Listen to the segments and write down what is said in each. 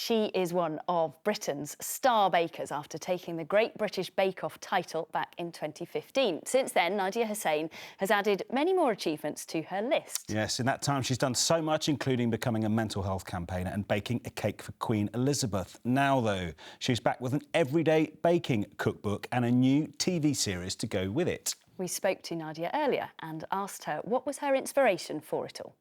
She is one of Britain's star bakers after taking the Great British Bake Off title back in 2015. Since then, Nadiya Hussain has added many more achievements to her list. Yes, in that time she's done so much, including becoming a mental health campaigner and baking a cake for Queen Elizabeth. Now, though, she's back with an everyday baking cookbook and a new TV series to go with it. We spoke to Nadiya earlier and asked her what was her inspiration for it all.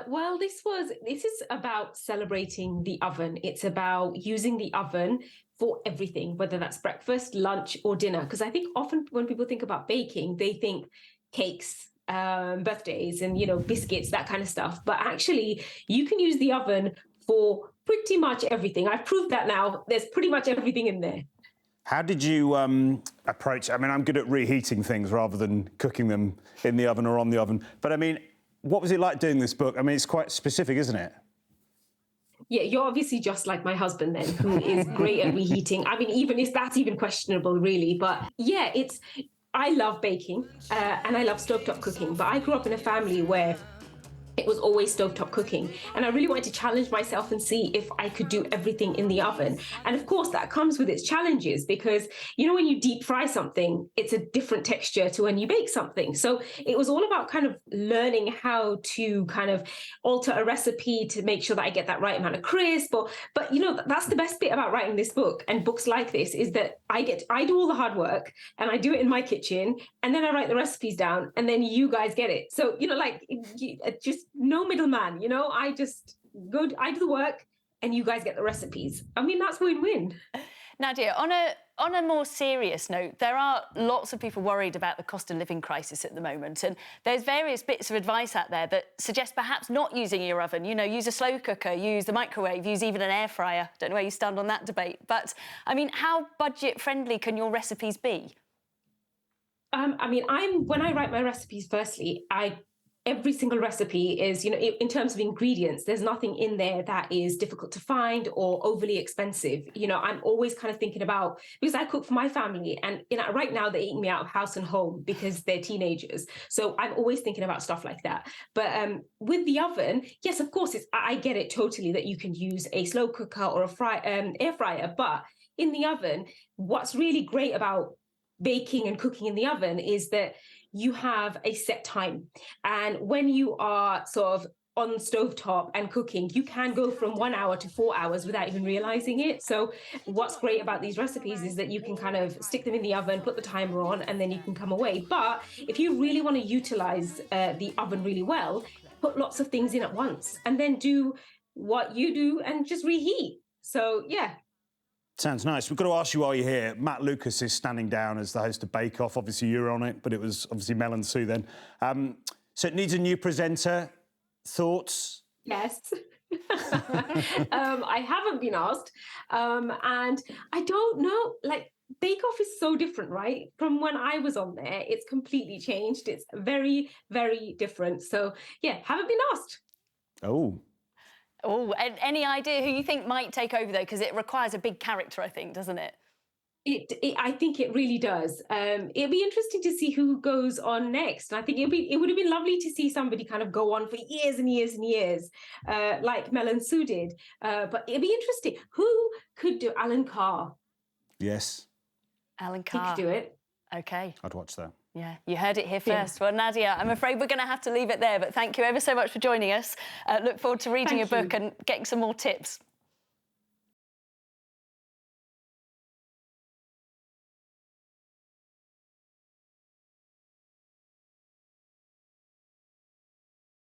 Well, this is about celebrating the oven. It's about using the oven for everything, whether that's breakfast, lunch, or dinner. Because I think often when people think about baking, they think cakes, birthdays, and biscuits, that kind of stuff. But actually, you can use the oven for pretty much everything. I've proved that now. There's pretty much everything in there. How did you approach? I mean, I'm good at reheating things rather than cooking them in the oven or on the oven. But I mean, what was it like doing this book? I mean, it's quite specific, isn't it? Yeah, you're obviously just like my husband then, who is great at reheating. I mean, that's even questionable, really. But yeah, I love baking and I love stovetop cooking. But I grew up in a family where it was always stovetop cooking. And I really wanted to challenge myself and see if I could do everything in the oven. And of course, that comes with its challenges because, when you deep fry something, it's a different texture to when you bake something. So it was all about kind of learning how to kind of alter a recipe to make sure that I get that right amount of crisp. But that's the best bit about writing this book and books like this is that I do all the hard work and I do it in my kitchen and then I write the recipes down and then you guys get it. So, just no middleman, I do the work and you guys get the recipes. I mean, that's win-win. Nadiya, on a more serious note, there are lots of people worried about the cost of living crisis at the moment, and there's various bits of advice out there that suggest perhaps not using your oven. Use a slow cooker, use the microwave, use even an air fryer. Don't know where you stand on that debate, but I mean, how budget-friendly can your recipes be? When I write my recipes, firstly, every single recipe is, in terms of ingredients, there's nothing in there that is difficult to find or overly expensive. I'm always kind of thinking about, because I cook for my family and right now they're eating me out of house and home because they're teenagers. So I'm always thinking about stuff like that. But with the oven, yes, of course, I get it totally that you can use a slow cooker or air fryer. But in the oven, what's really great about baking and cooking in the oven is that you have a set time. And when you are sort of on stovetop and cooking, you can go from 1 hour to 4 hours without even realizing it. So what's great about these recipes is that you can kind of stick them in the oven, put the timer on, and then you can come away. But if you really want to utilize the oven really well, put lots of things in at once and then do what you do and just reheat. So, yeah. Sounds nice. We've got to ask you while you're here. Matt Lucas is standing down as the host of Bake Off. Obviously, you were on it, but it was obviously Mel and Sue then. So it needs a new presenter. Thoughts? Yes. I haven't been asked. And I don't know, Bake Off is so different, right? From when I was on there, it's completely changed. It's very, very different. So, yeah, haven't been asked. Oh, and any idea who you think might take over, though? Because it requires a big character, I think, doesn't it? I think it really does. It'll be interesting to see who goes on next. And I think it would have been lovely to see somebody kind of go on for years and years and years, like Mel and Sue did. But it'll be interesting. Who could do Alan Carr? Yes. Alan Carr. He could do it. OK. I'd watch that. Yeah, you heard it here first. Yeah. Well, Nadiya, I'm afraid we're going to have to leave it there, but thank you ever so much for joining us. Look forward to reading your book and getting some more tips.